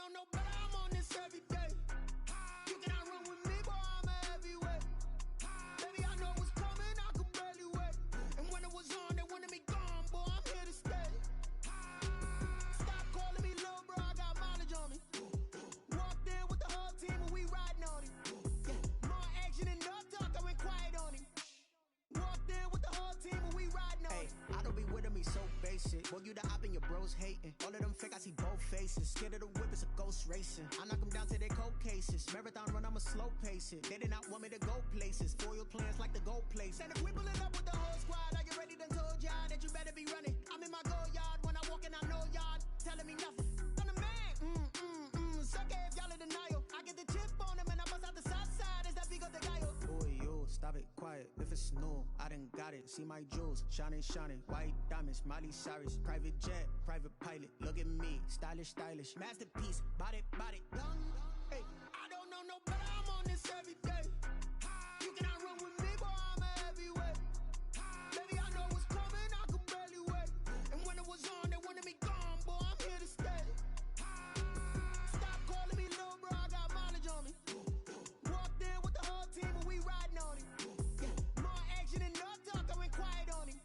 know no better, I'm on this every day. You cannot run with me, boy, I'm a heavyweight. Baby, I know what's coming, I could barely wait. And when it was on, they wanted me gone, boy, I'm here to stay. Stop calling me little bro, I got mileage on me. Walked in with the whole team and we riding on him. Yeah, more action than no talk, I went quiet on him. Walked in with the whole team and we riding on him. I don't be with him, he's so basic. Boy, you the op and your bros hating. All of them fake, I see both faces. Scared of the whip, it's a ghost racing. I knock them down to their cold cases. Marathon run, I'ma slow pace it. They did not want me to go places. Foil plans like the gold place. And if we pulling up with the whole squad, are you ready? Done told y'all that you better be running. I'm in my go yard when I walk in, I know y'all telling me nothing. I'm the man, suck it if y'all in denial. I get the chip on him and I bust out the south side. Is that Vigo the Gallo? Boy, yo, stop it, quiet. If it's new, I done got it. See my jewels, shining, shining. White diamonds, Miley Cyrus. Private jet, private pilot. Look at me, stylish, stylish. Masterpiece, body, young. Hey, I don't know no better, I'm on this every day. You cannot run with me, boy, I'm a heavyweight. Baby, I know what's coming, I could barely wait. And when it was on, they wanted me gone, boy, I'm here to stay. Stop calling me little bro, I got mileage on me. Walked in with the whole team and we riding on him. Yeah, more action than no talk, I went quiet on him.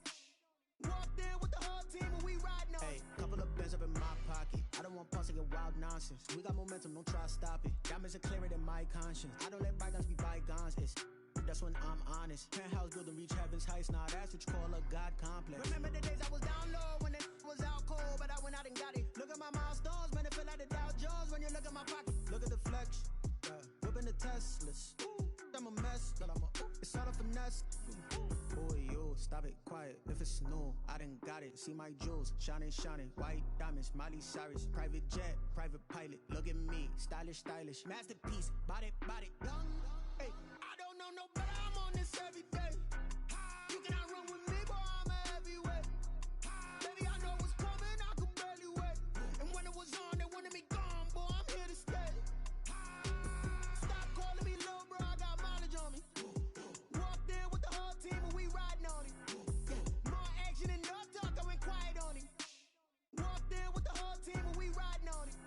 Walked in with the whole team and we riding on him. Hey, couple of bands up in my pocket. I don't want pause to get wild nonsense. We got momentum, don't try to stop it. Diamonds are clearer than my conscience. I don't let bygones be bygones. That's when I'm honest. Penthouse building reach heaven's heights. Now that's what you call a God complex. Remember the days I was down low when it was out cold, but I went out and got it. Look at my milestones, man, it feel like the Dow Jones when you look at my pocket. Look at the flex, whipping the Teslas. I'm a mess, but it's all a finesse. Boy, yo, stop it, quiet. If it's new, I done got it. See my jewels, shining, shining. White diamonds, Miley Cyrus. Private jet, private pilot. Look at me, stylish, stylish. Masterpiece, body, young. Hey, I don't know no better, I'm on this every day. You cannot run with me, boy, I'm a heavyweight. Baby, I know what's coming, I could barely wait. And when it was on, they wanted me gone, boy, I'm here to stay. Stop calling me little bro, I got mileage on me. Walked in with the whole team and we riding on him. Yeah, more action than no talk, I went quiet on him. Walked in with the whole team and we riding on him.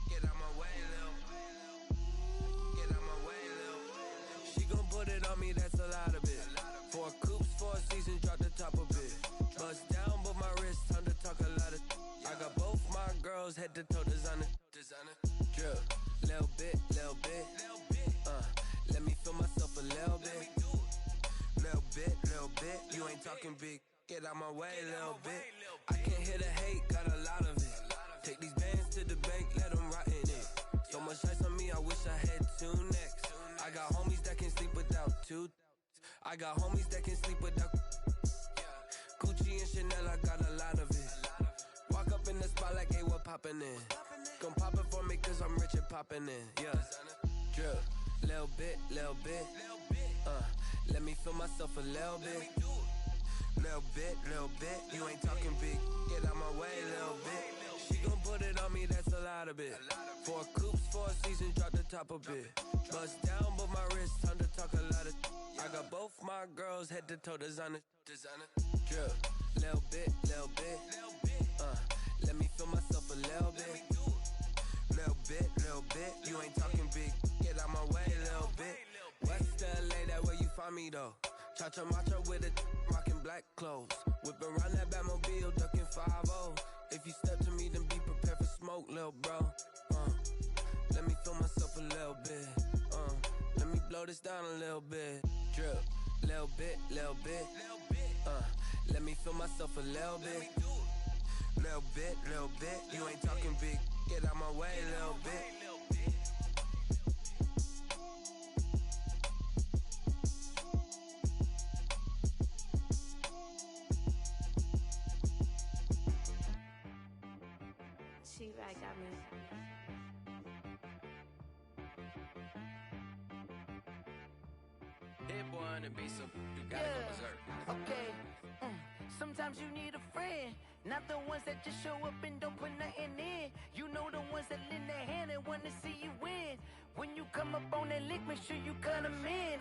Get out my way, Lil. Get out my way, Lil. She gon' put it on me, that's a lot of it. 4 coops, 4 seasons, drop the top of it. Bust down, but my wrist, time to talk a lot of. I got both my girls, head to toe designer. Drip, little bit. Let me feel myself a little bit. Little bit. You ain't talking big. Get out my way, little bit. I can't hear the hate, got a lot of it. Take these bands to the bank, let them rot in it. So much ice on me, I wish I had 2 necks. I got homies that can sleep without 2. I got homies that can sleep without Gucci and Chanel, I got a lot of it. Walk up in the spot like, hey, what poppin' in? Gon' pop it for me cause I'm rich and poppin' in. Yeah, drip, little bit. Let me feel myself a little bit. Little bit. You ain't talking big. Get out my way, little bit. She gon' put it on me, that's a lot of it. 4 coops, 4 seasons, drop the top of it. Bust down, but my wrist, time to talk a lot of. I got both my girls, head to toe designer. Drip, little bit. Let me feel myself a little bit. Little bit. You ain't talking big. Get out my way, little bit. West LA, that where you find me though. Cha-cha matcha with it, rockin' black clothes. Whip around that Batmobile, ducking 5-0. If you step to me, then be prepared for smoke, lil' bro. Let me feel myself a little bit. Let me blow this down a little bit. Drip, little bit. Let me feel myself a little bit. Little bit. You ain't talking big. Get out my way, little bit. She-Rag got me. Hit boy on the beat, so you gotta go berserk. Okay. Sometimes you need a friend, not the ones that just show up and don't put nothing in. You know the ones that lend their hand and wanna see you win. When you come up on that lick, make sure you cut them in.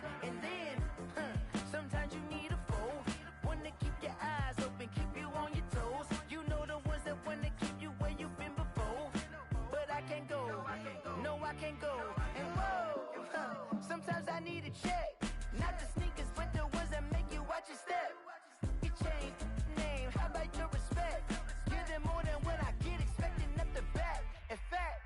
a check. Not the sneakers, but the ones that make you watch your step. Your chain, name, how about your respect? Give them more than what I get, expecting up the back. In fact,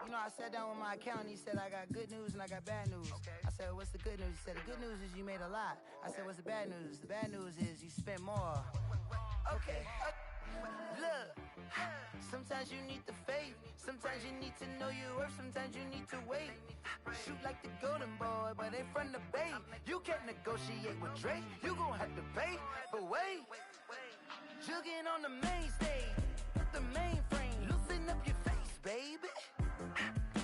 you know, I sat down with my accountant. He said, I got good news and I got bad news. Okay. I said, what's the good news? He said, the good news is you made a lot. I said, what's the bad news? The bad news is you spent more. Okay. Look, sometimes you need the faith. Sometimes you need to know your worth. Sometimes you need to wait. Shoot like the golden boy, but ain't from the bay. You can't negotiate with Drake. You gon' have to pay. But wait, jugging on the main stage. Put the mainframe. Loosen up your face, baby.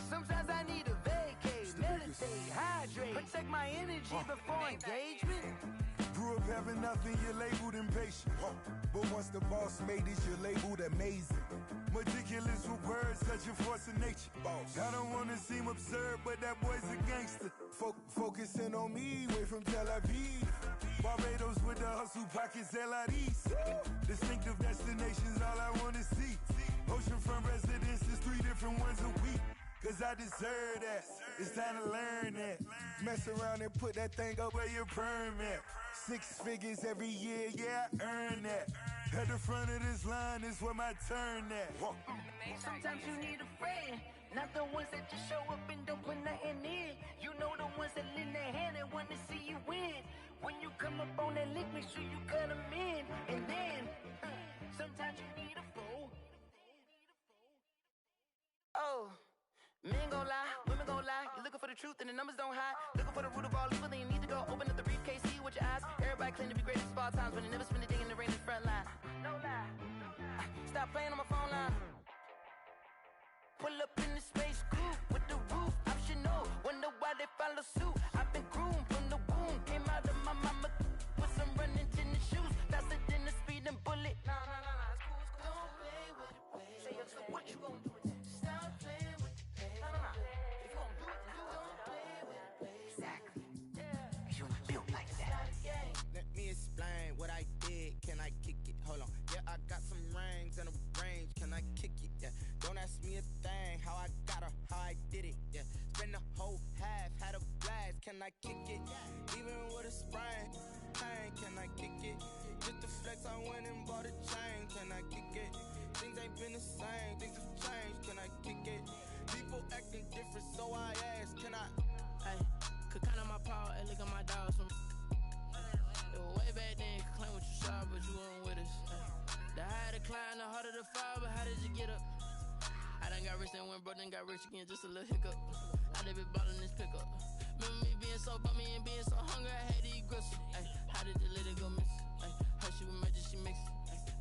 Sometimes I need a vacate, meditate, hydrate, protect my energy before engagement. Grew up having nothing, you're labeled impatient. But once the boss made it, you're labeled amazing. Meticulous with words, such a force of nature. I don't wanna seem absurd, but that boy's a gangster. Focusing on me, way from Tel Aviv. Barbados with the hustle pockets, LIDs. Distinctive destinations, all I wanna see. Oceanfront residences, 3 different ones a week. Cause I deserve that, it's time to learn that. Mess around and put that thing up where your permit. 6 figures every year, yeah, I earn that. At the front of this line is where my turn at. Sometimes you need a friend, not the ones that just show up and don't put nothing in. You know the ones that lend their hand and want to see you win. When you come up on that lick, make sure you cut them in. And then, sometimes you need a fool. Oh. Men gon' lie, women gon' lie. You're looking for the truth and the numbers don't hide. Looking for the root of all evil, then you need to go open up the briefcase, see with your eyes. Everybody claim to be greatest of all times, but they never spend a day in the rain in the front line. No lie. Stop playing on my phone line. Pull up in the space coupe with the roof optional. Wonder why they follow suit. I've been groomed from the womb. Came out of my mama with some running tennis shoes. Faster than the speeding bullet. Nah, it's cool. Don't play with it, play. Say what you gon' do? What I did, can I kick it? Hold on, yeah, I got some rings and a range, can I kick it? Yeah, don't ask me a thing, how I got her, how I did it, yeah, spend the whole half, had a blast, can I kick it? Even with a sprain, pain, can I kick it? Just to flex, I went and bought a chain, can I kick it? Things ain't been the same, things have changed, can I kick it? People acting different, so I asked, can I? Hey, could count on my power and look at my dogs from way back then, claim what you saw, but you weren't with us. The higher the climb, the harder the fall, but how did you get up? I done got rich and went broke, then got rich again, just a little hiccup. I done been ballin' this pickup. Remember me being so bummy and being so hungry, I had to eat gristle. Ay, how did the lady go miss? Ay, her she was magic, she mixed.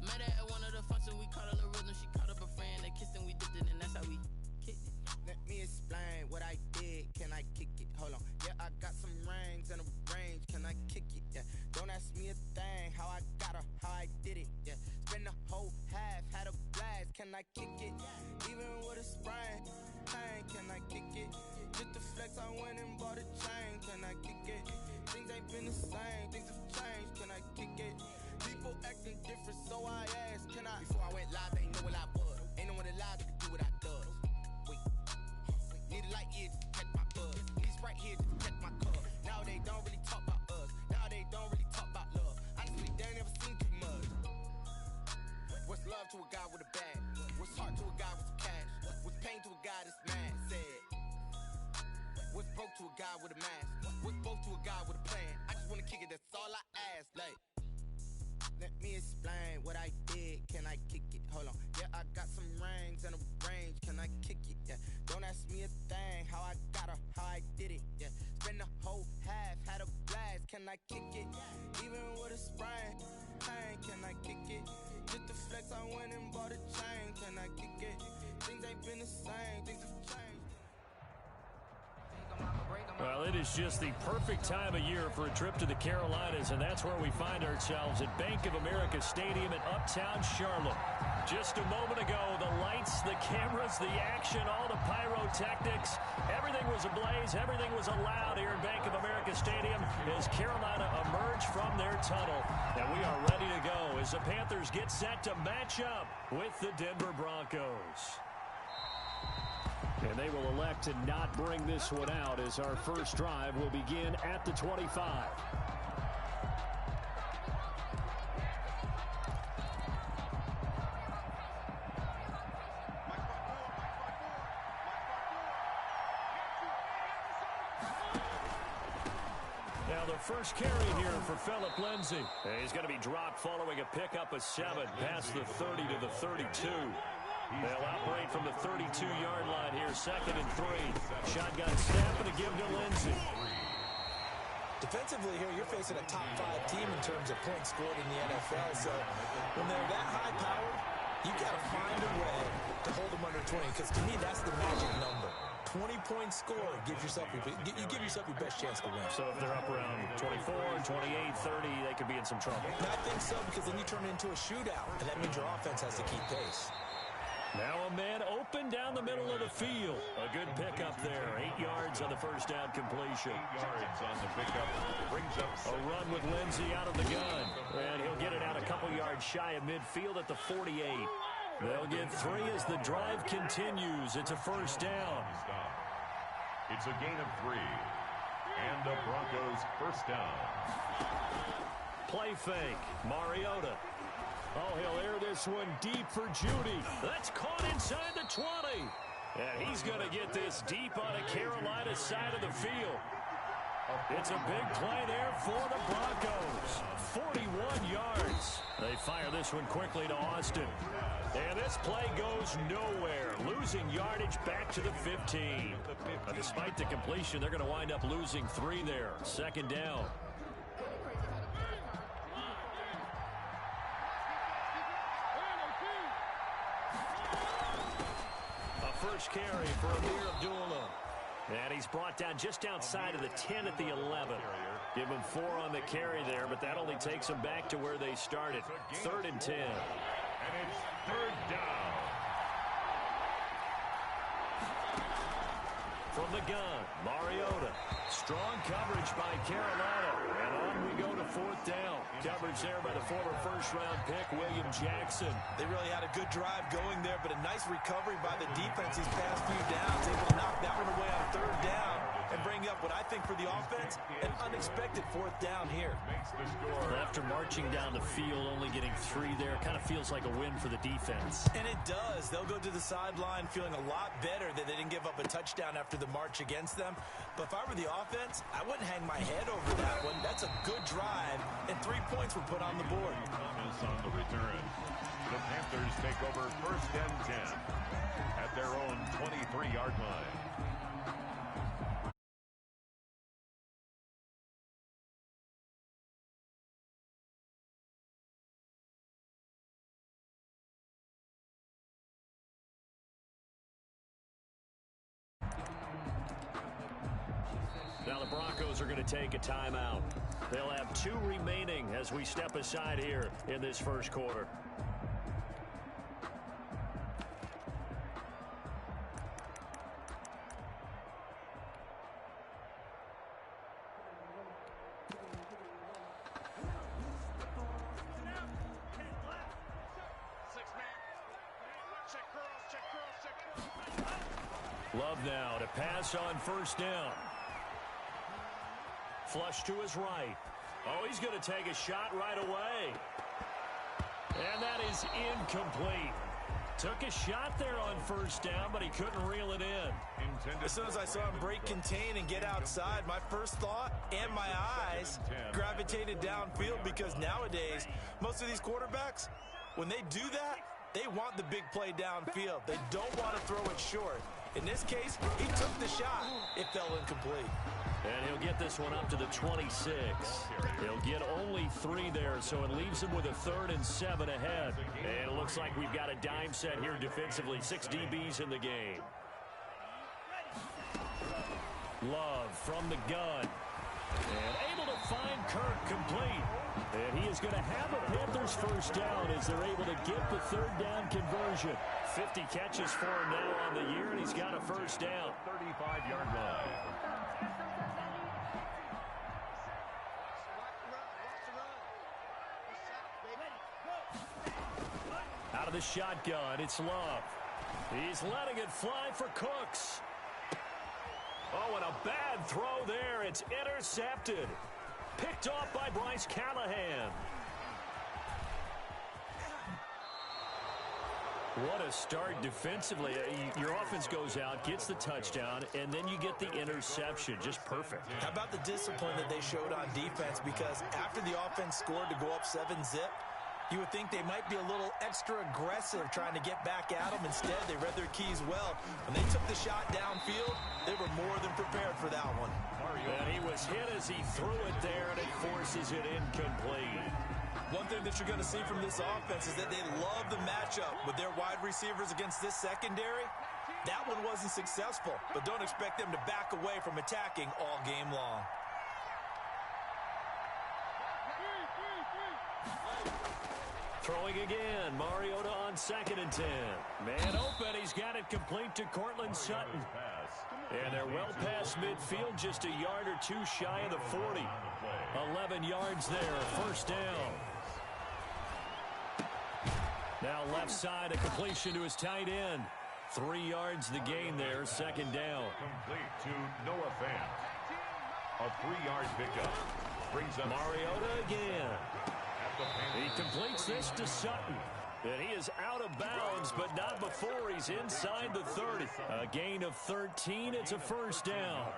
Met her at one of the functions, we caught a little rhythm, she caught up a friend, they kissed and we dipped it, and that's how we kicked it. Let me explain what I did, can I kick it? Hold on, yeah, I got some rings and a range, can I kick it? Yeah, don't ask me a thing, how I got her, how I did it? Yeah, spend the whole half, had a blast, can I kick it? Even with a sprain, pain, can I kick it? Just to flex, I went and bought a chain, can I kick it? Things ain't been the same, things have changed, can I kick it? People acting different, so I asked, can I? Before I went live, they ain't know what I was. Ain't no one alive that could do what I does. Wait, need a light here to catch my buzz. Need right here to catch my cup. Now they don't really talk about us. Now they don't really talk about love. Honestly, they ain't never seen too much. What's love to a guy with a bag? What's heart to a guy with some cash? What's pain to a guy that's mad? Said. What's broke to a guy with a mask? What's broke to a guy with a plan? I just wanna kick it, that's all I ask. Like, let me explain what I did, can I kick it? Hold on, yeah, I got some rings and a range, can I kick it? Yeah, don't ask me a thing, how I got her, how I did it? Yeah, spend the whole half, had a blast, can I kick it? Even with a sprain, pain, can I kick it? Just to flex, I went and bought a chain, can I kick it? Things ain't been the same, things have changed. Well, it is just the perfect time of year for a trip to the Carolinas, and that's where we find ourselves at Bank of America Stadium in Uptown Charlotte. Just a moment ago, the lights, the cameras, the action, all the pyrotechnics, everything was ablaze, everything was allowed here at Bank of America Stadium as Carolina emerged from their tunnel. And we are ready to go as the Panthers get set to match up with the Denver Broncos. And they will elect to not bring this one out as our first drive will begin at the 25. Now the first carry here for Phillip Lindsay. He's going to be dropped following a pickup of 7 past the 30 to the 32. They'll operate from the 32-yard line here, 2nd and 3. Shotgun snap and a give to Lindsay. Defensively here, you're facing a top 5 team in terms of points scored in the NFL. So when they're that high-powered, you got to find a way to hold them under 20. Because to me, that's the magic number. 20-point score, you give yourself your best chance to win. So if they're up around 24, 28, 30, they could be in some trouble. I think so, because then you turn it into a shootout, and that means your offense has to keep pace. Now a man open down the middle of the field. A good pickup there. 8 yards on the first down completion. 8 yards on the pickup. Brings up a run with Lindsay out of the gun. And he'll get it out a couple yards shy of midfield at the 48. They'll get 3 as the drive continues. It's a first down. It's a gain of 3. And the Broncos first down. Play fake. Mariota. Oh, he'll air this one deep for Judy. That's caught inside the 20. And he's going to get this deep on a Carolina side of the field. It's a big play there for the Broncos. 41 yards. They fire this one quickly to Austin. And this play goes nowhere. Losing yardage back to the 15. Despite the completion, they're going to wind up losing 3 there. 2nd down. First carry for Amir Abdullah. And he's brought down just outside of the 10 at the 11. Give him 4 on the carry there, but that only takes them back to where they started. 3rd and 10. And it's 3rd down. From the gun, Mariota. Strong coverage by Carolina. And on we go to 4th down. Coverage there by the former first-round pick, William Jackson. They really had a good drive going there, but a nice recovery by the defense these past few downs. Able to knock that one away on 3rd down and bring up what I think for the offense, an unexpected 4th down here. After marching down the field, only getting 3 there, kind of feels like a win for the defense. And it does. They'll go to the sideline feeling a lot better that they didn't give up a touchdown after the march against them. But if I were the offense, I wouldn't hang my head over that one. That's a good drive, and 3 points were put on the board. Thomas on the return. The Panthers take over 1st and 10 at their own 23-yard line. Now the Broncos are going to take a timeout. They'll have 2 remaining as we step aside here in this first quarter. Love now to pass on 1st down. Flush to his right. Oh, he's going to take a shot right away. And that is incomplete. Took a shot there on 1st down, but he couldn't reel it in. As soon as I saw him break contain and get outside, my first thought and my eyes gravitated downfield, because nowadays, most of these quarterbacks, when they do that, they want the big play downfield. They don't want to throw it short. In this case, he took the shot. It fell incomplete. And he'll get this one up to the 26. He'll get only 3 there, so it leaves him with a 3rd and 7 ahead. And it looks like we've got a dime set here defensively. 6 DBs in the game. Love from the gun. And able to find Kirk complete. And he is going to have a Panthers first down as they're able to get the 3rd down conversion. 50 catches for him now on the year, and he's got a first down. 35-yard line. Out of the shotgun, it's Love. He's letting it fly for Cooks. Oh, and a bad throw there. It's intercepted. Picked off by Bryce Callahan. What a start defensively. Your offense goes out, gets the touchdown, and then you get the interception. Just perfect. How about the discipline that they showed on defense? Because after the offense scored to go up 7-zip, you would think they might be a little extra aggressive trying to get back at them. Instead, they read their keys well. When they took the shot downfield, they were more than prepared for that one. And he was hit as he threw it there, and it forces it incomplete. One thing that you're going to see from this offense is that they love the matchup with their wide receivers against this secondary. That one wasn't successful, but don't expect them to back away from attacking all game long. Throwing again, Mariota on 2nd and 10. Man open, he's got it complete to Cortland Sutton. And they're well past midfield, just a yard or two shy of the 40. 11 yards there, first down. Now left side, a completion to his tight end. 3 yards the gain there, 2nd down. Complete to Noah Fant. A 3-yard pickup. Brings up Mariota again. He completes this to Sutton. And he is out of bounds, but not before he's inside the 30. A gain of 13. It's a first down.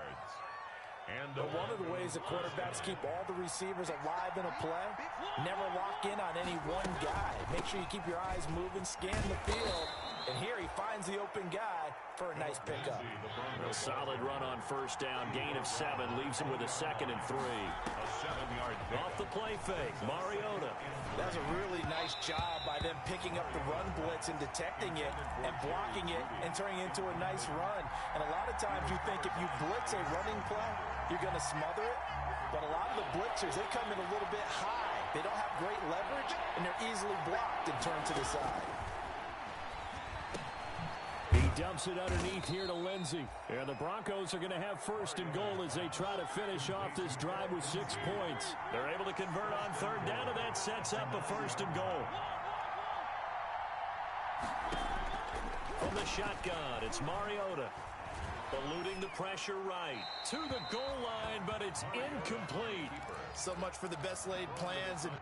But one of the ways the quarterbacks keep all the receivers alive in a play, never lock in on any one guy. Make sure you keep your eyes moving, scan the field, and here he finds the open guy for a nice pickup. A solid run on first down, gain of 7, leaves him with a 2nd and 3. A 7-yard off the play fake, Mariota. That's a really nice job by them picking up the run blitz and detecting it and blocking it and turning it into a nice run. And a lot of times you think if you blitz a running play, you're going to smother it. But a lot of the blitzers, they come in a little bit high. They don't have great leverage, and they're easily blocked and turned to the side. He dumps it underneath here to Lindsey. And the Broncos are going to have 1st and goal as they try to finish off this drive with 6 points. They're able to convert on 3rd down, and that sets up a 1st and goal. From the shotgun, it's Mariota. Eluding the pressure right. To the goal line, but it's incomplete. So much for the best laid plans. And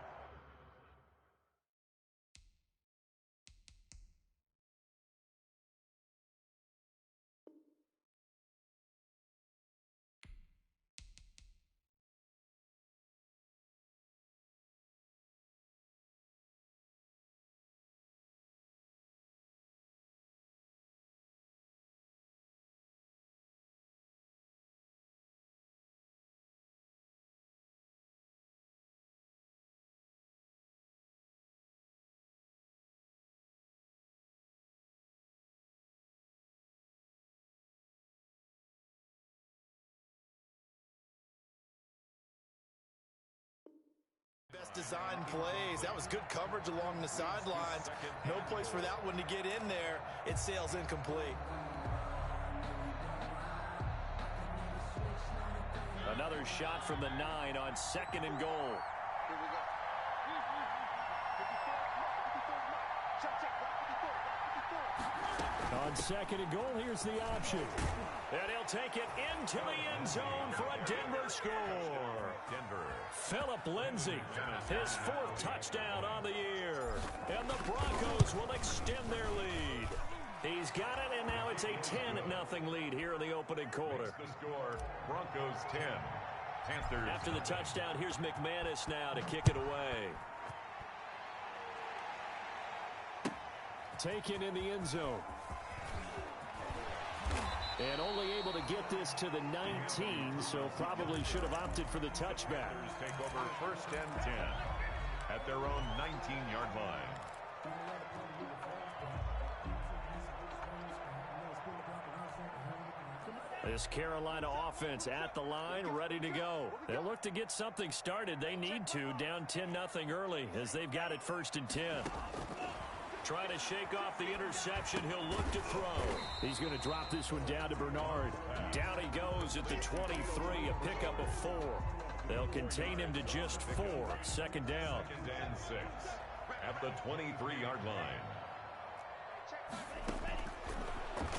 best design plays. That was good coverage along the sidelines. No place for that one to get in there. It sails incomplete. Another shot from the 9 on 2nd and goal. On 2nd and goal, here's the option. And he'll take it into the end zone for a Denver score. Phillip Lindsay, his 4th touchdown on the year. And the Broncos will extend their lead. He's got it, and now it's a 10-0 lead here in the opening quarter. The score, Broncos 10, Panthers. After the touchdown, here's McManus now to kick it away. Taken in the end zone. And only able to get this to the 19, so probably should have opted for the touchback. Take over 1st and 10 at their own 19-yard line. This Carolina offense at the line, ready to go. They'll look to get something started. They need to, down 10-0 early as they've got it 1st and 10. Trying to shake off the interception. He'll look to throw. He's going to drop this one down to Bernard. Down he goes at the 23, a pickup of 4. They'll contain him to just 4. 2nd down. 2nd and 6 at the 23-yard line.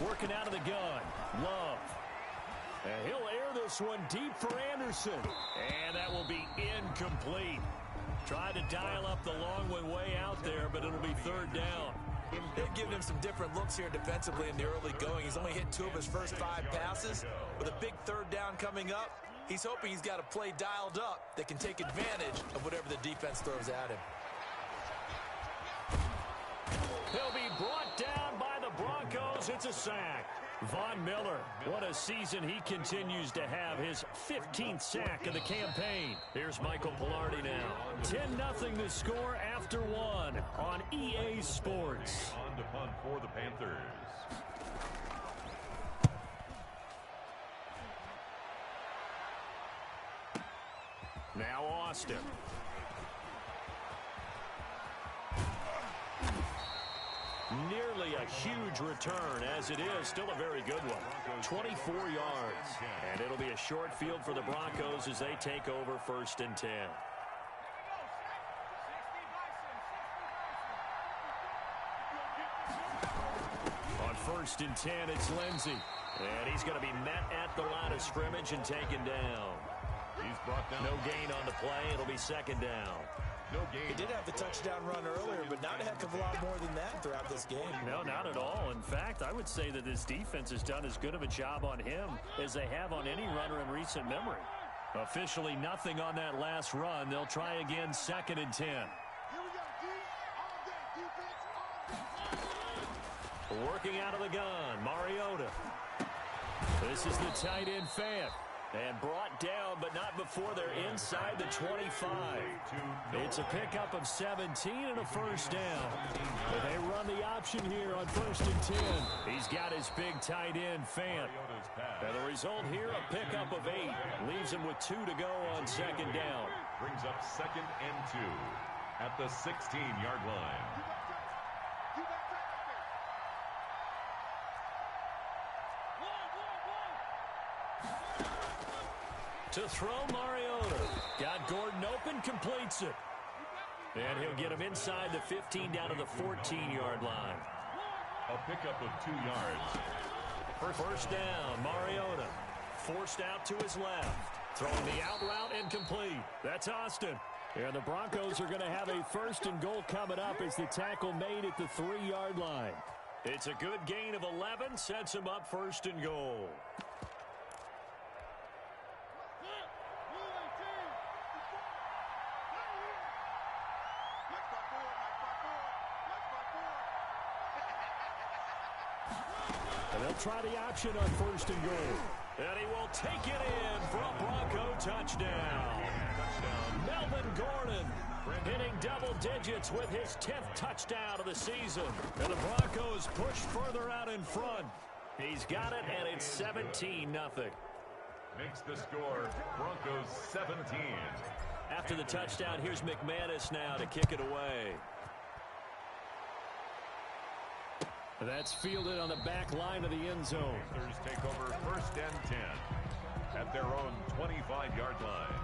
Working out of the gun. Love. And he'll air this one deep for Anderson. And that will be incomplete. Tried to dial up the long one way out there, but it'll be third down. They're giving him some different looks here defensively in the early going. He's only hit 2 of his first 5 passes. With a big third down coming up, he's hoping he's got a play dialed up that can take advantage of whatever the defense throws at him. He'll be brought down by the Broncos. It's a sack. Von Miller, what a season he continues to have. His 15th sack of the campaign. Here's Michael Pilardi now. 10-0 the score after 1 on EA Sports. On to punt for the Panthers. Now Austin. Nearly a huge return, as it is still a very good one. 24 yards. And it'll be a short field for the Broncos as they take over 1st and 10. On 1st and 10, it's Lindsey. And he's going to be met at the line of scrimmage and taken down. He's brought down. No gain on the play. It'll be 2nd down. No gain. He did have the touchdown run earlier, but not a heck of a lot more than that throughout this game. No, not at all. In fact, I would say that this defense has done as good of a job on him as they have on any runner in recent memory. Officially nothing on that last run. They'll try again 2nd and 10. Working out of the gun, Mariota. This is the tight end Fant. And brought down, but not before they're inside the 25. It's a pickup of 17 and a 1st down. But they run the option here on 1st and 10. He's got his big tight end, Fant. And the result here, a pickup of 8. Leaves him with 2 to go on 2nd down. Brings up 2nd and 2 at the 16-yard line. To throw, Mariota. Got Gordon open, completes it. And he'll get him inside the 15 down to the 14-yard line. A pickup of 2 yards. First down, Mariota. Forced out to his left. Throwing the out route and complete. That's Austin. And the Broncos are going to have a 1st and goal coming up as the tackle made at the 3-yard line. It's a good gain of 11. Sets him up 1st and goal. They'll try the option on 1st and goal. And he will take it in for a Bronco touchdown. Melvin Gordon hitting double digits with his 10th touchdown of the season. And the Broncos push further out in front. He's got it, and it's 17-0. Makes the score Broncos 17. After the touchdown, here's McManus now to kick it away. That's fielded on the back line of the end zone. Panthers take over 1st and 10 at their own 25-yard line.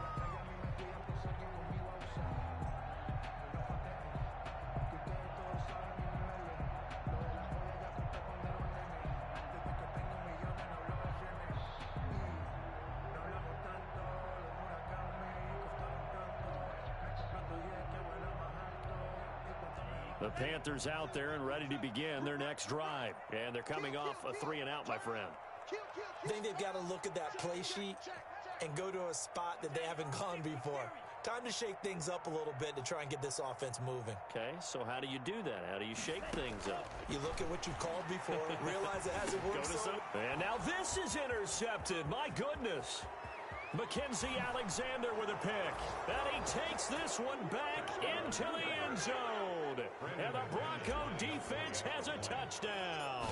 The Panthers out there and ready to begin their next drive. And they're coming off a 3-and-out, my friend. I think they've got to look at that play sheet and go to a spot that they haven't gone before. Time to shake things up a little bit to try and get this offense moving. Okay, so how do you do that? How do you shake things up? You look at what you called before, realize it hasn't worked. And now this is intercepted. My goodness. Mackenzie Alexander with a pick. And he takes this one back into the end zone. And the Bronco defense has a touchdown.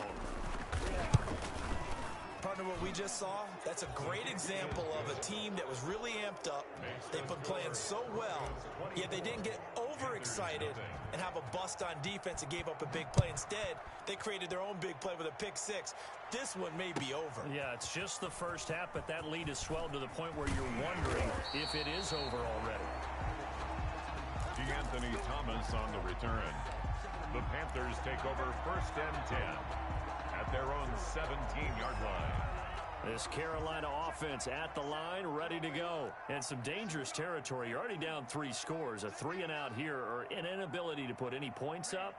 Partner, what we just saw, that's a great example of a team that was really amped up. They've been playing so well, yet they didn't get overexcited and have a bust on defense and gave up a big play. Instead, they created their own big play with a pick six. This one may be over. Yeah, it's just the first half, but that lead has swelled to the point where you're wondering if it is over already. Anthony Thomas on the return. The Panthers take over 1st and 10 at their own 17-yard line. This Carolina offense at the line, ready to go. And some dangerous territory. You're already down 3 scores. A 3-and-out here, or an inability to put any points up.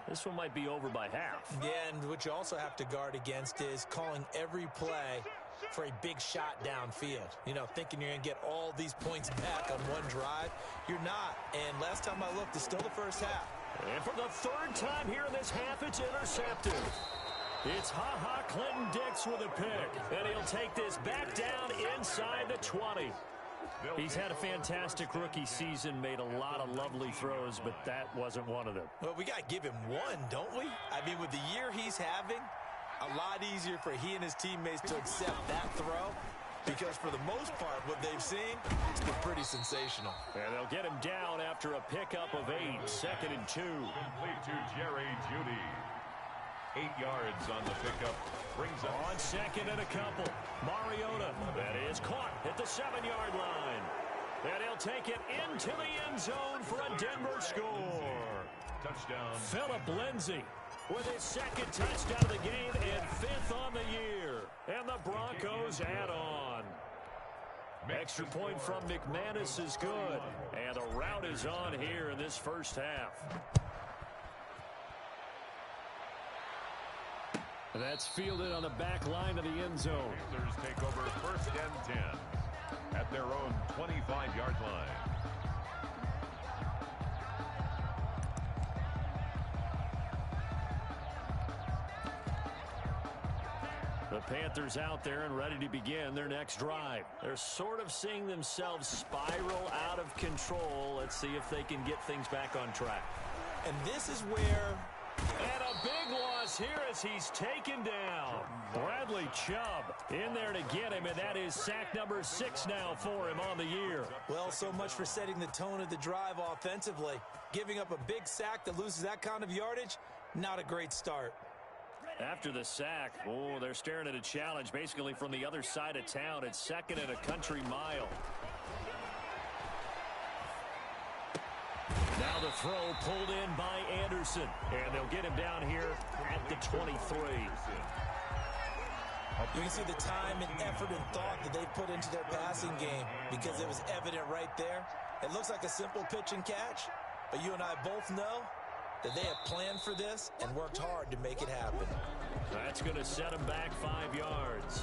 This one might be over by half. Yeah, and what you also have to guard against is calling every play for a big shot downfield. You know, thinking you're going to get all these points back on one drive. You're not. And last time I looked, it's still the first half. And for the 3rd time here in this half, it's intercepted. It's Clinton-Dix with a pick. And he'll take this back down inside the 20. He's had a fantastic rookie season, made a lot of lovely throws, but that wasn't one of them. Well, we got to give him one, don't we? I mean, with the year he's having, a lot easier for he and his teammates to accept that throw, because for the most part, what they've seen, it's been pretty sensational. And they'll get him down after a pickup of 8, 2nd and 2. Complete to Jerry Jeudy. 8 yards on the pickup. Brings up on 2nd and a couple. Mariota, that is caught at the 7-yard line. And he'll take it into the end zone for a Denver score. Touchdown. Phillip Lindsay with his 2nd touchdown of the game and 5th on the year. And the Broncos add on. Extra point from McManus is good. And the route is on here in this first half. That's fielded on the back line of the end zone. Panthers take over 1st and 10 at their own 25-yard line. The Panthers out there and ready to begin their next drive. They're sort of seeing themselves spiral out of control. Let's see if they can get things back on track. And this is where... And a big loss here as he's taken down. Bradley Chubb in there to get him, and that is sack number 6 now for him on the year. Well, so much for setting the tone of the drive offensively. Giving up a big sack that loses that kind of yardage, not a great start. After the sack, they're staring at a challenge basically from the other side of town. It's 2nd and a country mile. Now the throw pulled in by Anderson. And they'll get him down here at the 23. You can see the time and effort and thought that they put into their passing game because it was evident right there. It looks like a simple pitch and catch, but you and I both know that they have planned for this and worked hard to make it happen. That's going to set him back 5 yards.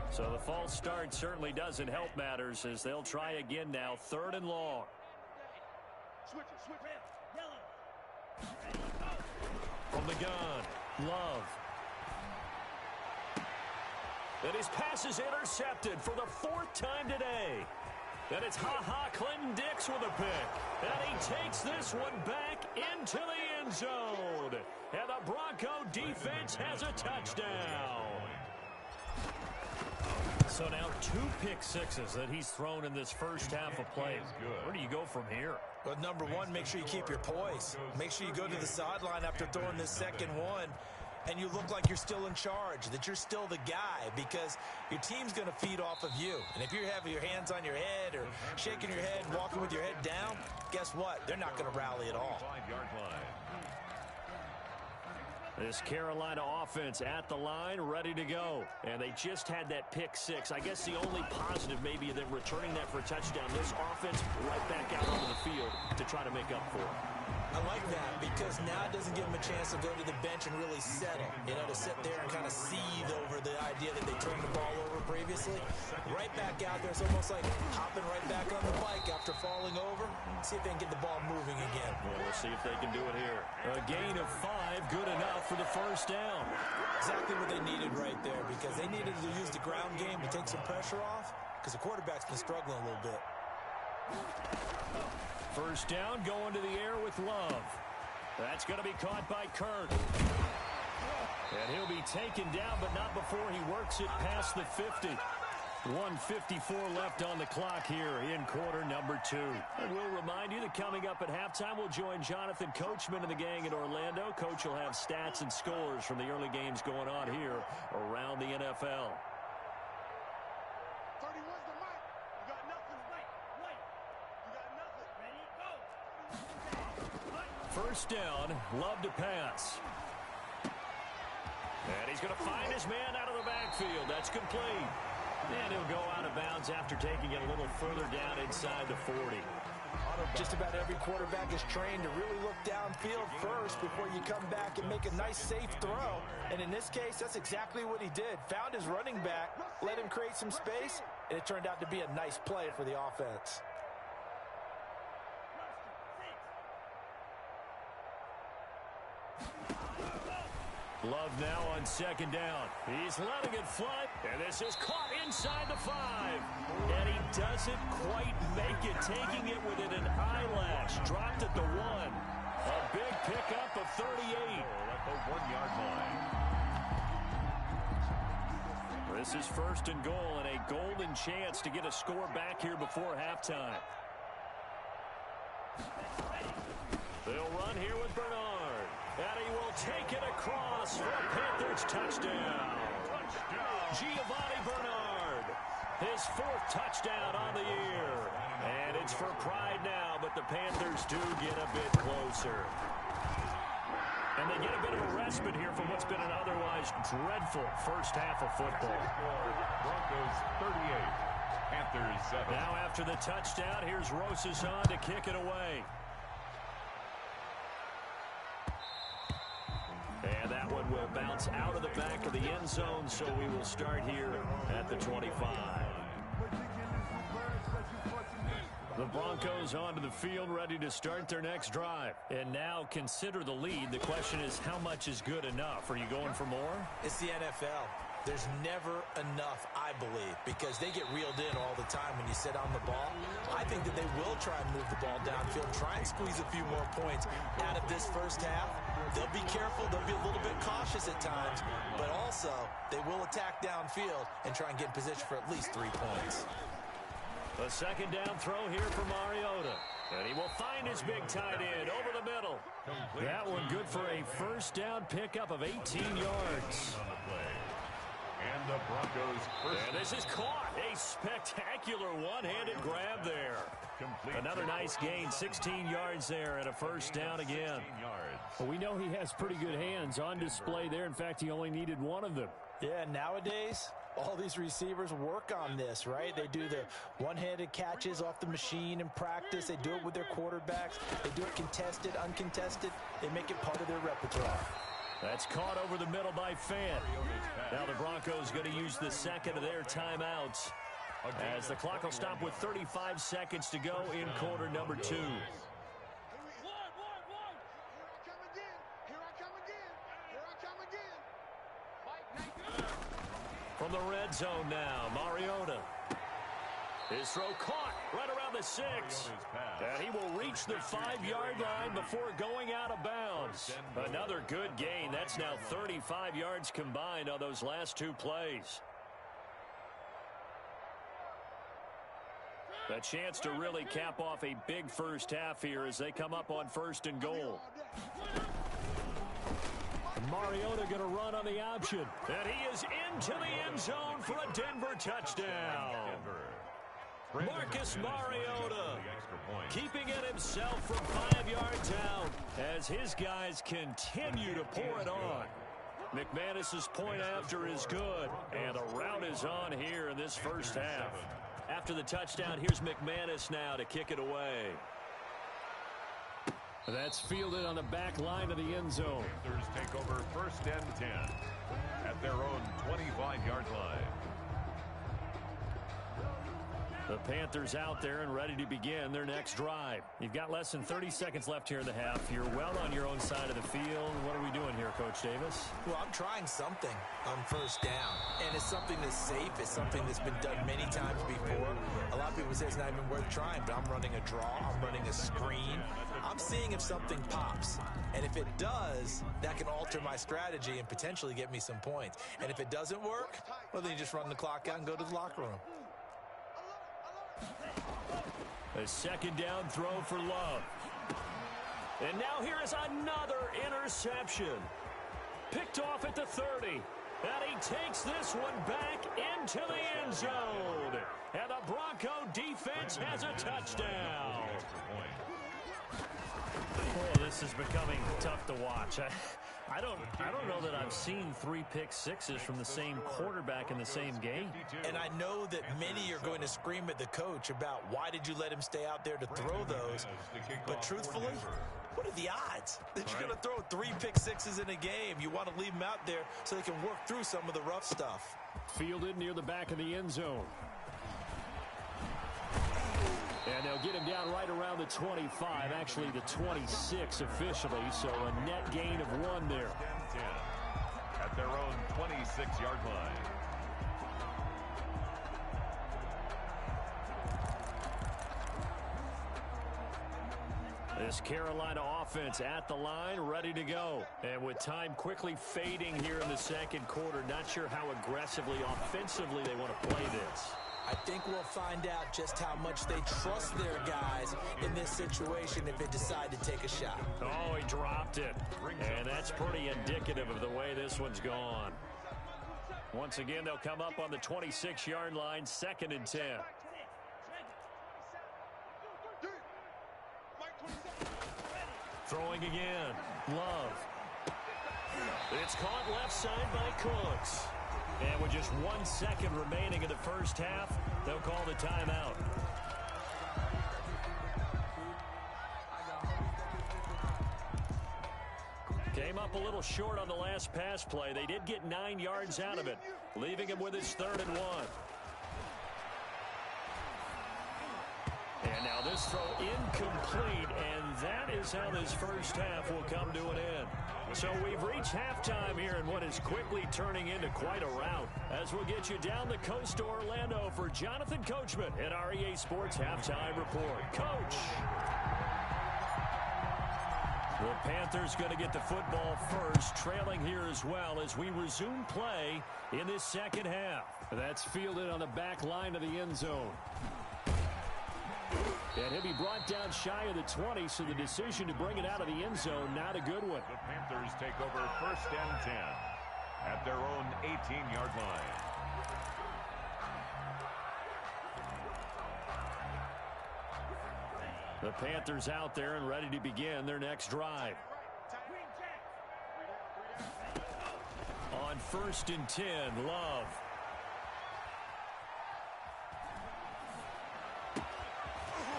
So the false start certainly doesn't help matters as they'll try again now. 3rd and long. From the gun, Love. And his pass is intercepted for the 4th time today. And it's Clinton-Dix with a pick. And he takes this one back into the end zone. And the Bronco defense has a touchdown. So now 2 pick sixes that he's thrown in this first half of play. Where do you go from here? Well, number one, make sure you keep your poise. Make sure you go to the sideline after throwing this second one, and you look like you're still in charge, that you're still the guy, because your team's going to feed off of you. And if you're having your hands on your head or shaking your head, walking with your head down, guess what? They're not going to rally at all. 5-yard line. This Carolina offense at the line, ready to go. And they just had that pick six. I guess the only positive maybe of them returning that for a touchdown. This offense right back out onto the field to try to make up for it. I like that because now it doesn't give them a chance to go to the bench and really settle. You know, to sit there and kind of seethe over the idea that they turned the ball over previously. Right back out there, it's almost like hopping right back on the bike after falling over. See if they can get the ball moving again. Well, we'll see if they can do it here. A gain of 5, good enough for the first down. Exactly what they needed right there because they needed to use the ground game to take some pressure off because the quarterback's been struggling a little bit. First down, going to the air with Love. That's going to be caught by Kirk. And he'll be taken down, but not before he works it past the 50. 1:54 left on the clock here in quarter number 2. And we'll remind you that coming up at halftime, we'll join Jonathan Coachman and the gang in Orlando. Coach will have stats and scores from the early games going on here around the NFL. first down. Love to pass. And he's going to find his man out of the backfield. That's complete. And he'll go out of bounds after taking it a little further down inside the 40. Just about every quarterback is trained to really look downfield first before you come back and make a nice, safe throw. And in this case, that's exactly what he did. Found his running back, let him create some space, and it turned out to be a nice play for the offense. Love now on second down. He's letting it fly, and this is caught inside the 5. And he doesn't quite make it, taking it within an eyelash. Dropped at the 1. A big pickup of 38. At the 1-yard line. This is first and goal, and a golden chance to get a score back here before halftime. They'll run here with Bernard. And he will take it across for a Panthers touchdown. Giovanni Bernard, his 4th touchdown on the year. And it's for pride now, but the Panthers do get a bit closer. And they get a bit of a respite here from what's been an otherwise dreadful first half of football. Broncos 38, Panthers 7. Now after the touchdown, here's Rosas on to kick it away. And that one will bounce out of the back of the end zone, so we will start here at the 25. The Broncos onto the field, ready to start their next drive. And now consider the lead. The question is, how much is good enough? Are you going for more? It's the NFL. There's never enough, I believe, because they get reeled in all the time when you sit on the ball. I think that they will try and move the ball downfield, try and squeeze a few more points out of this first half. They'll be careful. They'll be a little bit cautious at times, but also they will attack downfield and try and get in position for at least 3 points. A second down throw here for Mariota. And he will find his big tight end over the middle. That one good for a first down pickup of 18 yards. And the Broncos first. And this is caught. A spectacular one-handed grab there. Another nice gain, 16 yards there, and a first down again. Well, we know he has pretty good hands on display there. In fact, he only needed one of them. Yeah, nowadays, all these receivers work on this, right? They do the one-handed catches off the machine in practice. They do it with their quarterbacks. They do it contested, uncontested. They make it part of their repertoire. That's caught over the middle by Fant. Now the Broncos going to use the second of their timeouts, as the clock will stop with 35 seconds to go in quarter number 2. From the red zone now, Mariota. His throw caught right around the 6. And he will reach the 5-yard line before going out of bounds. Another good gain. That's now 35 yards combined on those last 2 plays. A chance to really cap off a big first half here as they come up on first and goal. Mariota going to run on the option. And he is into the end zone for a Denver touchdown. Marcus Mariota keeping it himself from 5 yards out as his guys continue to pour it on. McManus's point after is good, and a rout is on here in this first half. After the touchdown, here's McManus now to kick it away. That's fielded on the back line of the end zone. Panthers take over first and 10 at their own 25-yard line. The Panthers out there and ready to begin their next drive. You've got less than 30 seconds left here in the half. You're well on your own side of the field. What are we doing here, Coach Davis? Well, I'm trying something on first down, and it's something that's safe. It's something that's been done many times before. A lot of people say it's not even worth trying, but I'm running a draw. I'm running a screen. I'm seeing if something pops, and if it does, that can alter my strategy and potentially get me some points. And if it doesn't work, well, then you just run the clock out and go to the locker room. A second down throw for Love. And now here is another interception. Picked off at the 30. And he takes this one back into the end zone. And the Bronco defense has a touchdown. Oh, this is becoming tough to watch. I don't know that I've seen 3 pick sixes from the same quarterback in the same game. And I know that many are going to scream at the coach about why did you let him stay out there to throw those. But truthfully, what are the odds that you're going to throw 3 pick sixes in a game? You want to leave them out there so they can work through some of the rough stuff. Fielded near the back of the end zone. And they'll get him down right around the 25, actually the 26 officially, so a net gain of 1 there. 10 at their own 26-yard line. This Carolina offense at the line, ready to go. And with time quickly fading here in the second quarter, not sure how aggressively, offensively they want to play this. I think we'll find out just how much they trust their guys in this situation if they decide to take a shot. Oh, he dropped it. And that's pretty indicative of the way this one's gone. Once again, they'll come up on the 26-yard line, 2nd and 10. Throwing again. Love. It's caught left side by Cooks. And with just 1 second remaining in the first half, they'll call the timeout. Came up a little short on the last pass play. They did get 9 yards out of it, leaving him with his 3rd and 1. And now this throw incomplete, and that is how this first half will come to an end. So we've reached halftime here in what is quickly turning into quite a rout. As we'll get you down the coast to Orlando for Jonathan Coachman at our EA Sports Halftime Report. Coach! The Panthers going to get the football first, trailing here as well as we resume play in this second half. That's fielded on the back line of the end zone. And he'll be brought down shy of the 20, so the decision to bring it out of the end zone, not a good one. The Panthers take over 1st and 10 at their own 18-yard line. The Panthers out there and ready to begin their next drive. On 1st and 10, Love.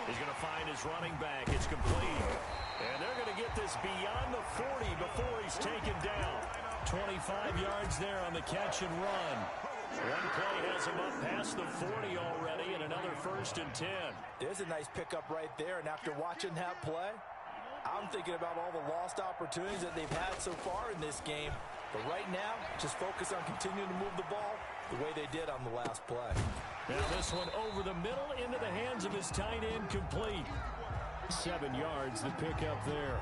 He's going to find his running back. It's complete. And they're going to get this beyond the 40 before he's taken down. 25 yards there on the catch and run. One play has him up past the 40 already, and another 1st and 10. There's a nice pickup right there, and after watching that play, I'm thinking about all the lost opportunities that they've had so far in this game. But right now, just focus on continuing to move the ball the way they did on the last play. Now this one over the middle into the hands of his tight end, complete. 7 yards, the pickup there.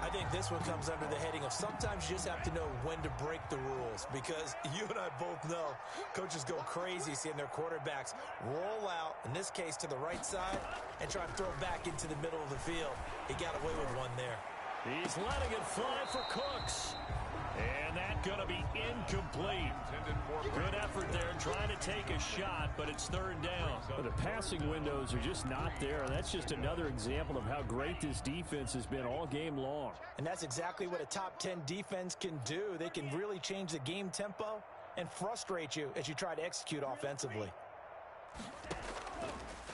I think this one comes under the heading of sometimes you just have to know when to break the rules, because you and I both know coaches go crazy seeing their quarterbacks roll out, in this case to the right side, and try and throw back into the middle of the field. He got away with one there. He's letting it fly for Cooks. And that's going to be incomplete. Good effort there trying to take a shot, but it's 3rd down. But the passing windows are just not there. That's just another example of how great this defense has been all game long. And that's exactly what a top 10 defense can do. They can really change the game tempo and frustrate you as you try to execute offensively.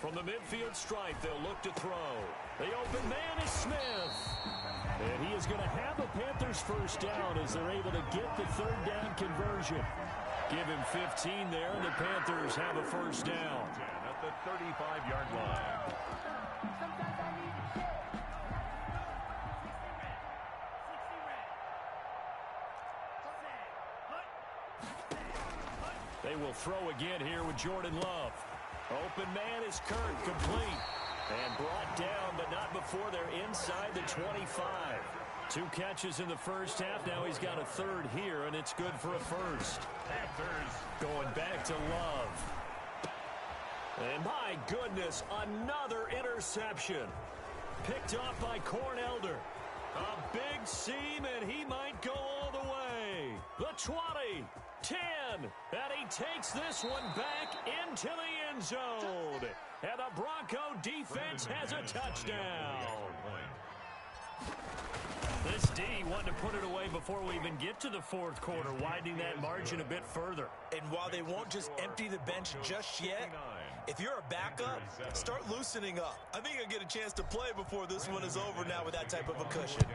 From the midfield stripe, they'll look to throw. The open man is Smith. And he is going to have a Panthers 1st down as they're able to get the 3rd down conversion. Give him 15 there, and the Panthers have a 1st down. At the 35-yard line. They will throw again here with Jordan Love. Open man is Kirk, complete. And brought down, but not before they're inside the 25. 2 catches in the first half. Now he's got a 3rd here, and it's good for a 1st. Panthers going back to Love. And my goodness, another interception. Picked off by Cornelder. A big seam, and he might go all the way. The 20, 10, and he takes this one back into the end zone. And the Bronco defense has a touchdown. This D wanted to put it away before we even get to the fourth quarter, widening that margin a bit further. And while they won't just empty the bench just yet, if you're a backup, start loosening up. I think you'll get a chance to play before this one is over now with that type of a cushion.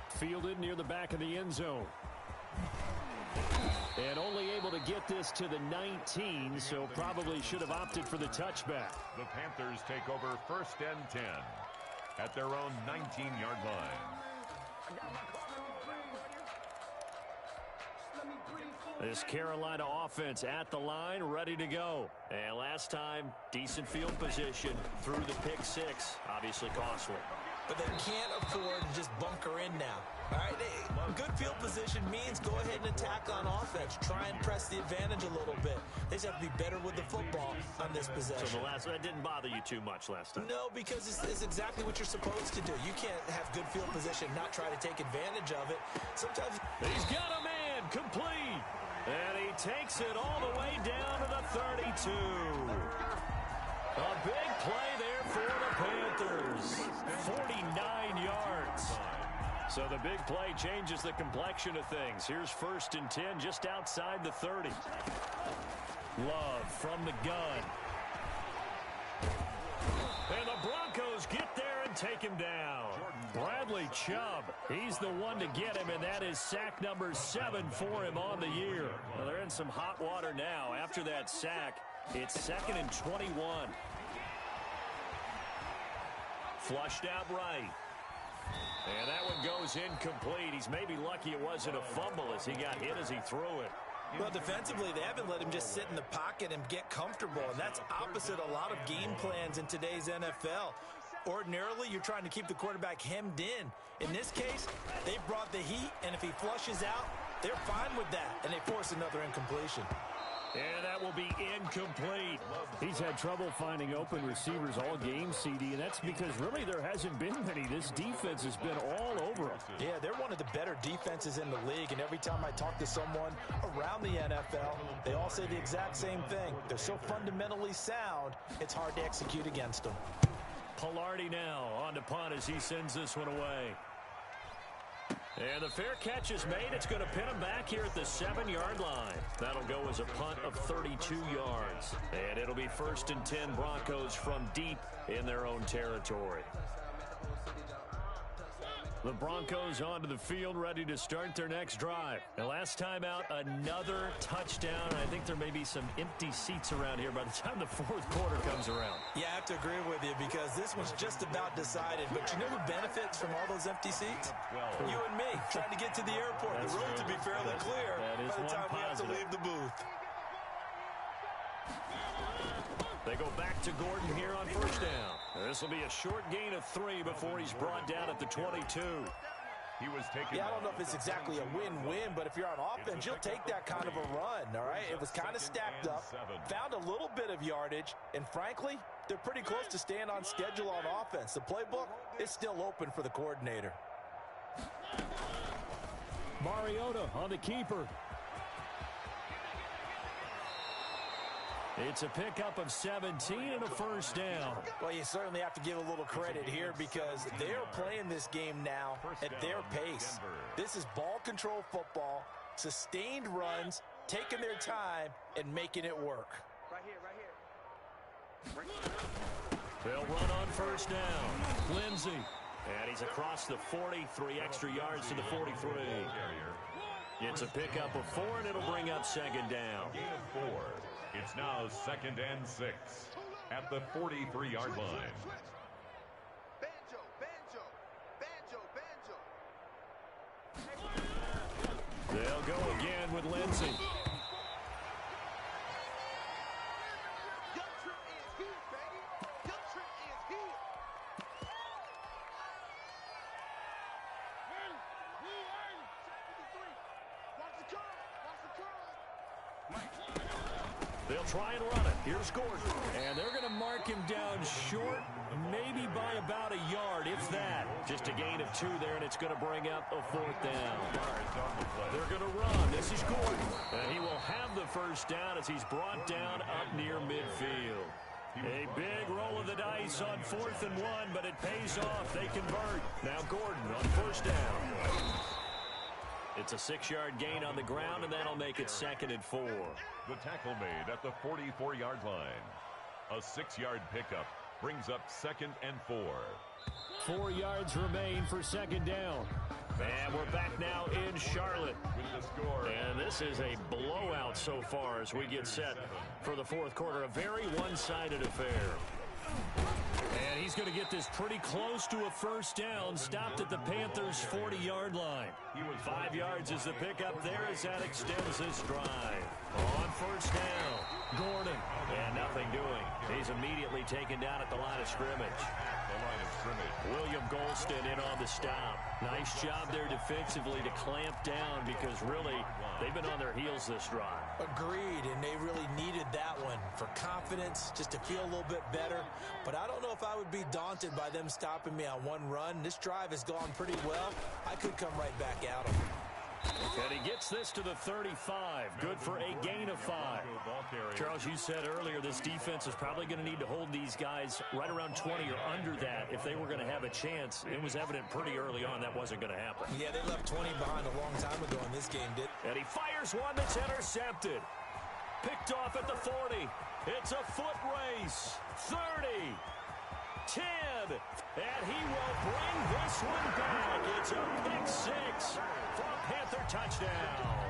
Fielded near the back of the end zone. And only able to get this to the 19, so probably should have opted for the touchback. The Panthers take over 1st and 10 at their own 19-yard line. This Carolina offense at the line, ready to go. And last time, decent field position through the pick six. Obviously costly. But they can't afford to just bunker in now. All right, good field position means go ahead and attack on offense. Try and press the advantage a little bit. They just have to be better with the football on this possession. So that didn't bother you too much last time? No, because it's exactly what you're supposed to do. You can't have good field position and not try to take advantage of it. Sometimes he's got a man complete. And he takes it all the way down to the 32. A big play there for the Panthers. 49 yards. So the big play changes the complexion of things. Here's 1st and 10 just outside the 30. Love from the gun. And the Broncos get there and take him down. Bradley Chubb, he's the one to get him, and that is sack number 7 for him on the year. Well, they're in some hot water now. After that sack, it's 2nd and 21. Flushed out right. And that one goes incomplete. He's maybe lucky it wasn't a fumble as he got hit as he threw it. Well, defensively, they haven't let him just sit in the pocket and get comfortable, and that's opposite a lot of game plans in today's NFL. Ordinarily, you're trying to keep the quarterback hemmed in. In this case, they brought the heat, and if he flushes out, they're fine with that, and they force another incompletion. And that will be incomplete. He's had trouble finding open receivers all game, CD, and that's because really there hasn't been many. This defense has been all over him. Yeah, they're one of the better defenses in the league, and every time I talk to someone around the NFL, they all say the exact same thing. They're so fundamentally sound, it's hard to execute against them. Pilardi now on to punt as he sends this one away. And the fair catch is made. It's going to pin him back here at the 7-yard line. That'll go as a punt of 32 yards. And it'll be 1st and 10 Broncos from deep in their own territory. The Broncos onto the field, ready to start their next drive. And last time out, another touchdown. I think there may be some empty seats around here by the time the fourth quarter comes around. Yeah, I have to agree with you because this one's just about decided. But you know who benefits from all those empty seats? You and me, trying to get to the airport. The road to be fairly clear by the time we have to leave the booth. They go back to Gordon here on 1st down. This will be a short gain of 3 before he's brought down at the 22. He was taken. Yeah, I don't know if it's exactly a win-win, but if you're on offense, you'll take that kind of a run, all right? It was kind of stacked up, found a little bit of yardage, and frankly, they're pretty close to staying on schedule on offense. The playbook is still open for the coordinator. Mariota on the keeper. It's a pickup of 17 and a 1st down. Well, you certainly have to give a little credit here because they're playing this game now at their pace. This is ball control football, sustained runs, taking their time, and making it work. Right here. They'll run on 1st down. Lindsey. And he's across the 40, 3 extra yards to the 43. It's a pickup of 4, and it'll bring up 2nd down. Gain of 4. It's now 2nd and 6 at the 43-yard line. Banjo, banjo, banjo, banjo. They'll go again with Lindsey. Young Trent is here, baby. Young Trent is here. Watch the curl. Watch the curl. They'll try and run it. Here's Gordon. And they're going to mark him down short, maybe by about a yard, if that. Just a gain of 2 there, and it's going to bring up a 4th down. They're going to run. This is Gordon. And he will have the 1st down as he's brought down up near midfield. A big roll of the dice on 4th and 1, but it pays off. They convert. Now Gordon on 1st down. It's a 6-yard gain on the ground, and that'll make it 2nd and 4. The tackle made at the 44-yard line. A 6-yard pickup brings up 2nd and 4. 4 yards remain for 2nd down. And we're back now in Charlotte. With the score. And this is a blowout so far as we get set for the 4th quarter. A very one-sided affair. And he's going to get this pretty close to a 1st down. Stopped at the Panthers' 40-yard line. 5 yards is the pickup there as that extends this drive. On 1st down, Gordon. And nothing doing. He's immediately taken down at the line of scrimmage. William Golston in on the stop. Nice job there defensively to clamp down because really they've been on their heels this drive. Agreed, and they really needed that one for confidence, just to feel a little bit better. But I don't know if I would be daunted by them stopping me on one run. This drive has gone pretty well. I could come right back at them. And he gets this to the 35. Good for a gain of 5. Charles, you said earlier this defense is probably going to need to hold these guys right around 20 or under that if they were going to have a chance. It was evident pretty early on that wasn't going to happen. Yeah, they left 20 behind a long time ago in this game, did. And he fires one that's intercepted. Picked off at the 40. It's a foot race. 30. 10. And he will bring this one back. It's a pick 6 for a Panther touchdown.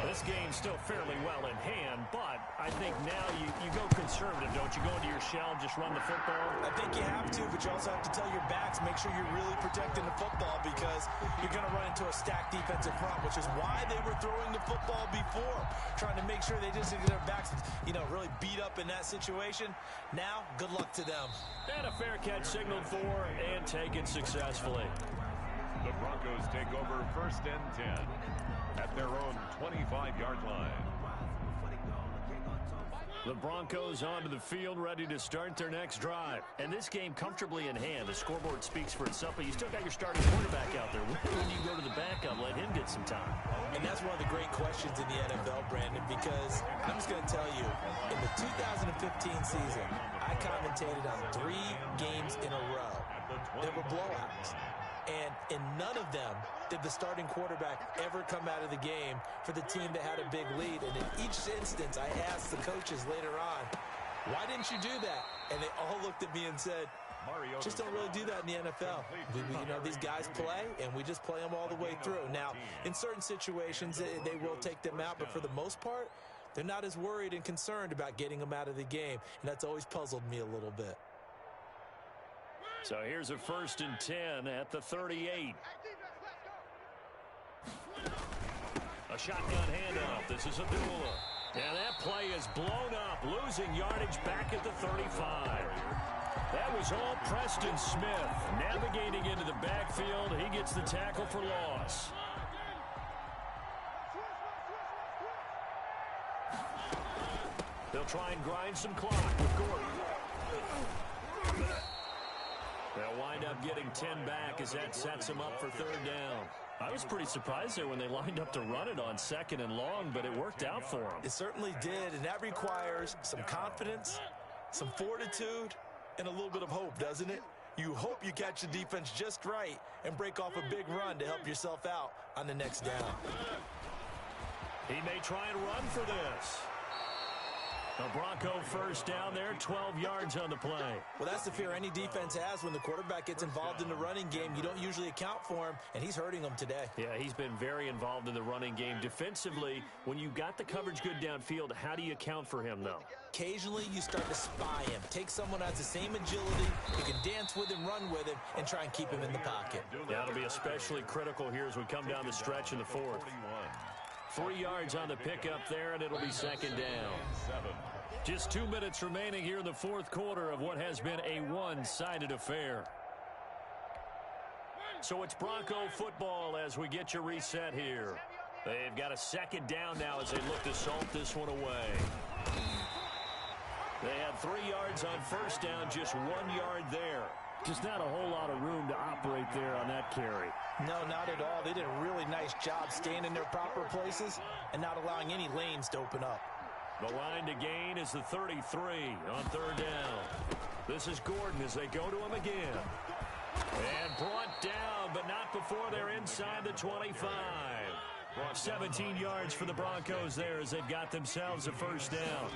This game's still fairly well in hand, but I think now you go conservative, don't you? Go into your shell and just run the football? I think you have to, but you also have to tell your backs, make sure you're really protecting the football because you're going to run into a stacked defensive front, which is why they were throwing the football before, trying to make sure they just get their backs, really beat up in that situation. Now, good luck to them. And a fair catch signaled for and taken successfully. The Broncos take over 1st and 10 at their own 25-yard line. The Broncos onto the field, ready to start their next drive. And this game comfortably in hand. The scoreboard speaks for itself, but you still got your starting quarterback out there. When you go to the backup, let him get some time. And that's one of the great questions in the NFL, Brandon, because I'm just going to tell you, in the 2015 season, I commentated on 3 games in a row. There were blowouts. And in none of them did the starting quarterback ever come out of the game for the team that had a big lead. And in each instance, I asked the coaches later on, why didn't you do that? And they all looked at me and said, just don't really do that in the NFL. These guys play, and we just play them all the way through. Now, in certain situations, they will take them out, but for the most part, they're not as worried and concerned about getting them out of the game. And that's always puzzled me a little bit. So here's a 1st and 10 at the 38. A shotgun handoff. This is Abdullah. And that play is blown up, losing yardage back at the 35. That was all Preston Smith navigating into the backfield. He gets the tackle for loss. They'll try and grind some clock with Gordon. They'll wind up getting 10 back as that sets them up for 3rd down. I was pretty surprised there when they lined up to run it on 2nd and long, but it worked out for them. It certainly did, and that requires some confidence, some fortitude, and a little bit of hope, doesn't it? You hope you catch the defense just right and break off a big run to help yourself out on the next down. He may try and run for this. A Bronco 1st down there, 12 yards on the play. Well, that's the fear any defense has when the quarterback gets involved in the running game. You don't usually account for him, and he's hurting them today. Yeah, he's been very involved in the running game. Defensively, when you got the coverage good downfield, how do you account for him, though? Occasionally, you start to spy him. Take someone who has the same agility, who can dance with him, run with him, and try and keep him in the pocket. That'll be especially critical here as we come down the stretch in the 4th. 3 yards on the pickup there, and it'll be 2nd down. Just 2 minutes remaining here in the 4th quarter of what has been a one-sided affair. So it's Bronco football as we get your reset here. They've got a 2nd down now as they look to salt this one away. They had 3 yards on 1st down, just 1 yard there. Just not a whole lot of room to operate there on that carry. No, not at all. They did a really nice job staying in their proper places and not allowing any lanes to open up. The line to gain is the 33 on third down. This is Gordon as they go to him again. And brought down, but not before they're inside the 25. 17 yards for the Broncos there as they've got themselves a first down.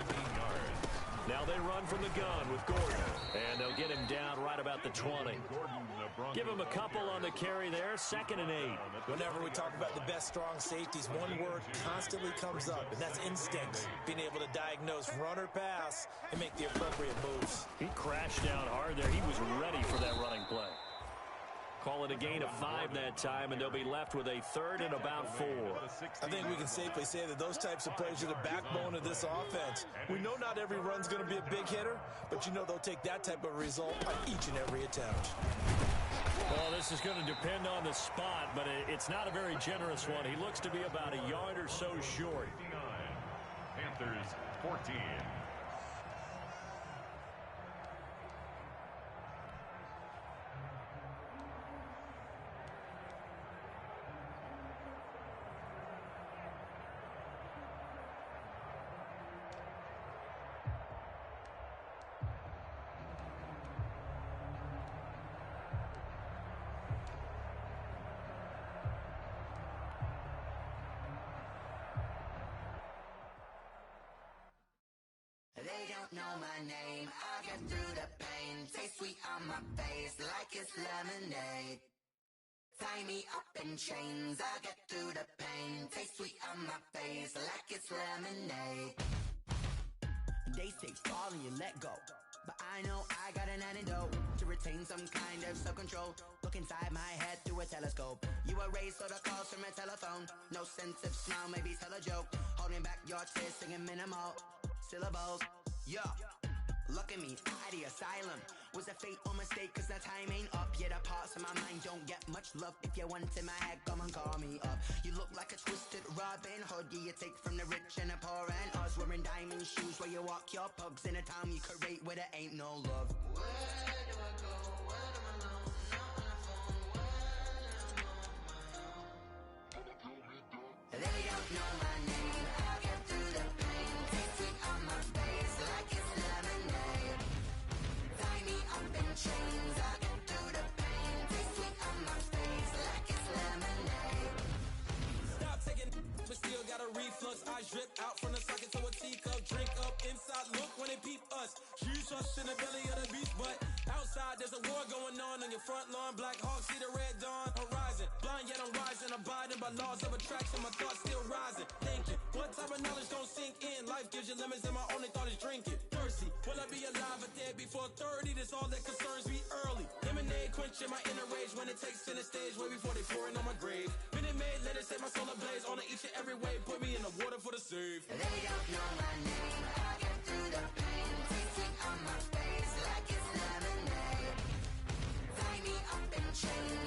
Now they run from the gun with Gordon, and they'll get him down right about the 20. Give him a couple on the carry there, 2nd and 8. Whenever we talk about the best strong safeties, one word constantly comes up, and that's instinct. Being able to diagnose run or pass and make the appropriate moves. He crashed down hard there. He was ready for that running play. Call it a gain of 5 that time, and they'll be left with a 3rd and about 4. I think we can safely say that those types of plays are the backbone of this offense. We know not every run's going to be a big hitter, but you know they'll take that type of result on each and every attempt. Well, this is going to depend on the spot, but it's not a very generous one. He looks to be about a yard or so short. Panthers 14. They don't know my name, I get through the pain. Taste sweet on my face like it's lemonade. Tie me up in chains, I get through the pain. Taste sweet on my face like it's lemonade. They say fall and you let go, but I know I got an antidote to retain some kind of self-control. Look inside my head through a telescope. You erase all the calls from a telephone. No sense of smile, maybe tell a joke. Holding back your tears, singing minimal syllables. Yeah, look at me, at the asylum. Was a fate or mistake, cause the time ain't up. Yeah, the parts of my mind don't get much love. If you want in my head, come and call me up. You look like a twisted Robin Hood. Yeah, you take from the rich and the poor and us. Wearing diamond shoes where you walk your pugs in a town you create where there ain't no love. Where do I go? When I'm alone? Not on the phone. When I'm on my own. They don't know my name, I get through the pain. Taste sweet on my face like it's lemonade. Tie me up in chains, I get through the pain. Taste sweet on my face like it's lemonade. Stop taking, but still got a reflux. I drip out from the socket to a teacup. Drink up inside, look when they peep us. Shoes us in the belly of the beast, but outside there's a war going on your front lawn. Black Hawk, see the red dawn horizon. Blind yet I'm rising, abiding by laws of attraction. My thoughts still rising, thinking what type of knowledge don't sink in. Life gives you lemons and my only thought is drinking. Thirsty, will I be alive or dead before 30? That's all that concerns me early. Lemonade quenching my inner rage when it takes center stage way before they pour it on my grave. Minute Maid, let it set my soul ablaze on each and every way. Put me in the water for the save. They don't know my name, I get through the pain. Taste sweet on my face like it's lemonade. Tie me up in chains.